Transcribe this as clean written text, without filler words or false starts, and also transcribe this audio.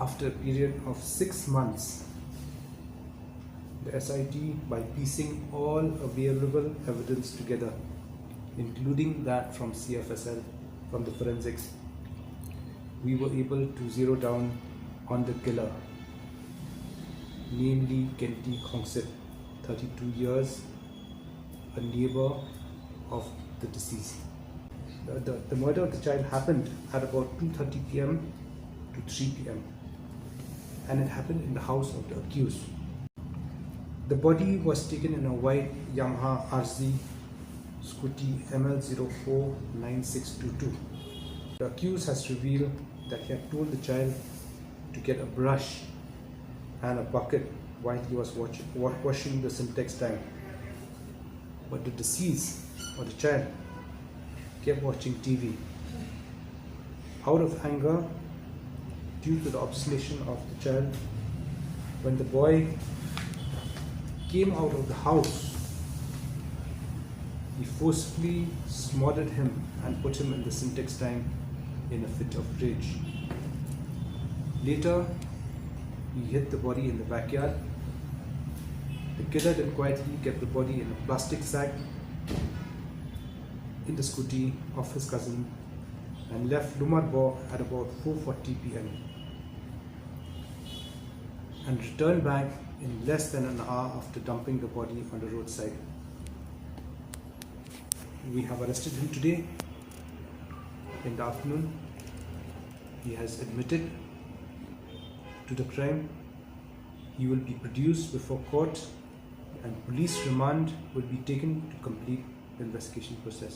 After a period of 6 months, the SIT, by piecing all available evidence together, including that from CFSL, from the forensics, we were able to zero down on the killer, namely Kenedy Khongsit, 32 years, a neighbor of the deceased. The murder of the child happened at about 2:30 p.m. to 3 p.m. and it happened in the house of the accused. The body was taken in a white Yamaha RZ Scooty ML049622. The accused has revealed that he had told the child to get a brush and a bucket while he was washing the syntax tank. But the deceased, or the child, kept watching TV. Out of anger, due to the obstination of the child, when the boy came out of the house, he forcefully smothered him and put him in the syntax tank in a fit of rage. Later, he hid the body in the backyard. The killer then quietly kept the body in a plastic sack in the scooty of his cousin and left Lumarbo at about 4:40 p.m. and returned back in less than an hour after dumping the body on the roadside. We have arrested him today in the afternoon. He has admitted to the crime. He will be produced before court and police remand will be taken to complete the investigation process.